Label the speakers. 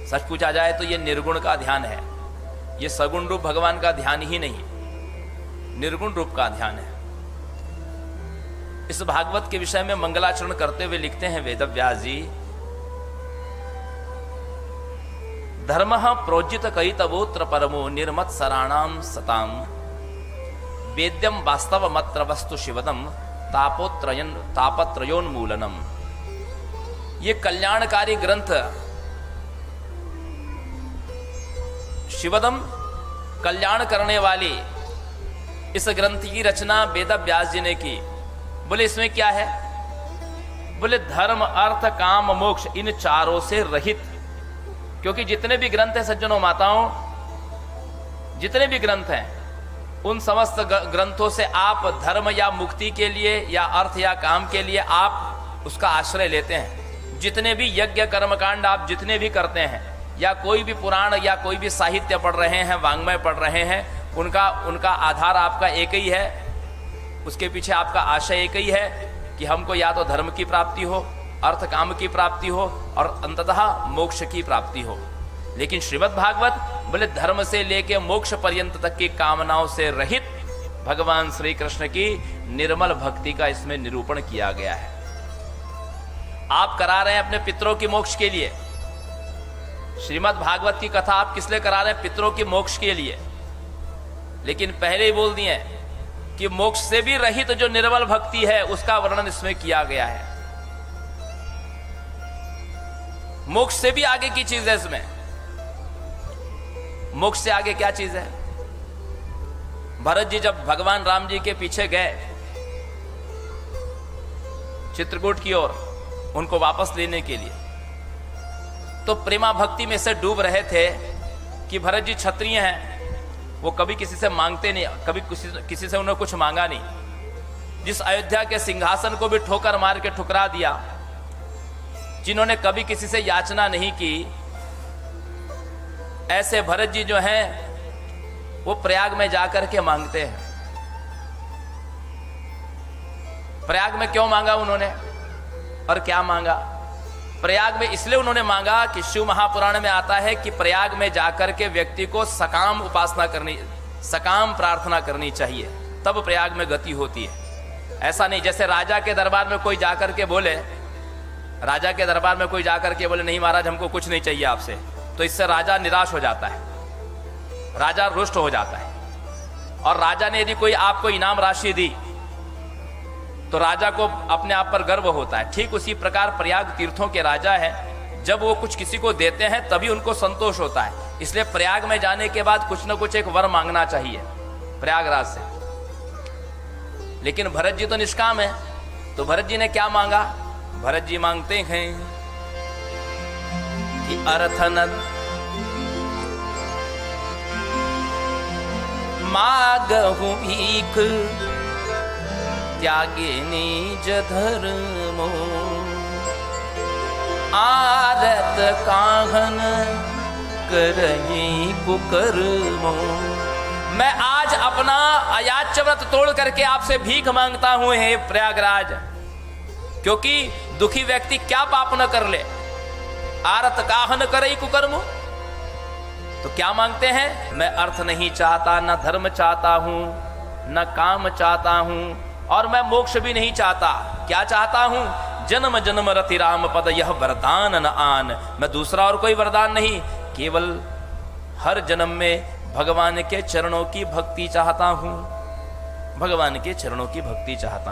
Speaker 1: सच पूछा जाए तो ये निर्गुण का ध्यान है, ये सगुण रूप भगवान का ध्यान ही नहीं, निर्गुण रूप का ध्यान है। इस भागवत के विषय में मंगलाचरण करते हुए लिखते हैं वेदव्यास जी, धर्म प्रोजित कईतवोत्र परमो निर्मत सराणाम सताम वेद्यम वास्तव मत्र वस्तु शिवदम तापत्रयोन्मूलनम। ये कल्याणकारी ग्रंथ शिवदम, कल्याण करने वाली इस ग्रंथ की रचना वेदव्यास जी ने की। बोले इसमें क्या है? बोले धर्म अर्थ काम मोक्ष इन चारों से रहित। क्योंकि जितने भी ग्रंथ हैं सज्जनों माताओं, जितने भी ग्रंथ हैं उन समस्त ग्रंथों से आप धर्म या मुक्ति के लिए या अर्थ या काम के लिए आप उसका आश्रय लेते हैं। जितने भी यज्ञ कर्मकांड आप जितने भी करते हैं, या कोई भी पुराण या कोई भी साहित्य पढ़ रहे हैं, वांग्मय पढ़ रहे हैं, उनका आधार आपका एक ही है, उसके पीछे आपका आशय एक ही है कि हमको या तो धर्म की प्राप्ति हो, अर्थ काम की प्राप्ति हो और अंततः मोक्ष की प्राप्ति हो। लेकिन श्रीमद् भागवत बोले धर्म से लेके मोक्ष पर्यंत तक की कामनाओं से रहित भगवान श्री कृष्ण की निर्मल भक्ति का इसमें निरूपण किया गया है। आप करा रहे हैं अपने पितरों की मोक्ष के लिए, श्रीमद् भागवत की कथा आप किस लिए करा रहे हैं? पितरों की मोक्ष के लिए। लेकिन पहले ही बोल दिए कि मोक्ष से भी रहित जो निर्मल भक्ति है उसका वर्णन इसमें किया गया है। मोक्ष से भी आगे की चीज है इसमें। मोक्ष से आगे क्या चीज है? भरत जी जब भगवान राम जी के पीछे गए चित्रकूट की ओर उनको वापस लेने के लिए, तो प्रेमा भक्ति में से डूब रहे थे कि भरत जी क्षत्रिय हैं, वो कभी किसी से मांगते नहीं, कभी किसी से उन्होंने कुछ मांगा नहीं। जिस अयोध्या के सिंहासन को भी ठोकर मार के ठुकरा दिया, जिन्होंने कभी किसी से याचना नहीं की, ऐसे भरत जी जो हैं वो प्रयाग में जाकर के मांगते हैं। प्रयाग में क्यों मांगा उन्होंने और क्या मांगा? प्रयाग में इसलिए उन्होंने मांगा कि शिव महापुराण में आता है कि प्रयाग में जाकर के व्यक्ति को सकाम उपासना करनी, सकाम प्रार्थना करनी चाहिए, तब प्रयाग में गति होती है। ऐसा नहीं जैसे राजा के दरबार में कोई जाकर के बोले, राजा के दरबार में कोई जाकर के बोले नहीं महाराज हमको कुछ नहीं चाहिए आपसे, तो इससे राजा निराश हो जाता है, राजा रुष्ट हो जाता है। और राजा ने यदि कोई आपको इनाम राशि दी तो राजा को अपने आप पर गर्व होता है। ठीक उसी प्रकार प्रयाग तीर्थों के राजा है, जब वो कुछ किसी को देते हैं तभी उनको संतोष होता है। इसलिए प्रयाग में जाने के बाद कुछ न कुछ एक वर मांगना चाहिए प्रयागराज से। लेकिन भरत जी तो निष्काम है, तो भरत जी ने क्या मांगा? भरत जी मांगते हैं कि अर्थनद मागहु भीख त्यागे निज धर्मो आरत काहन करही कुकर्मो। मैं आज अपना अयाच्य व्रत तोड़ करके आपसे भीख मांगता हूं हे प्रयागराज, क्योंकि दुखी व्यक्ति क्या पाप न कर ले, आरत काहन करही कुकर्मो। तो क्या मांगते हैं? मैं अर्थ नहीं चाहता, न धर्म चाहता हूं, न काम चाहता हूं, और मैं मोक्ष भी नहीं चाहता। क्या चाहता हूं? जन्म जन्म रति राम पद यह वरदान न आन। मैं दूसरा और कोई वरदान नहीं, केवल हर जन्म में भगवान के चरणों की भक्ति चाहता हूं, भगवान के चरणों की भक्ति चाहता हूं।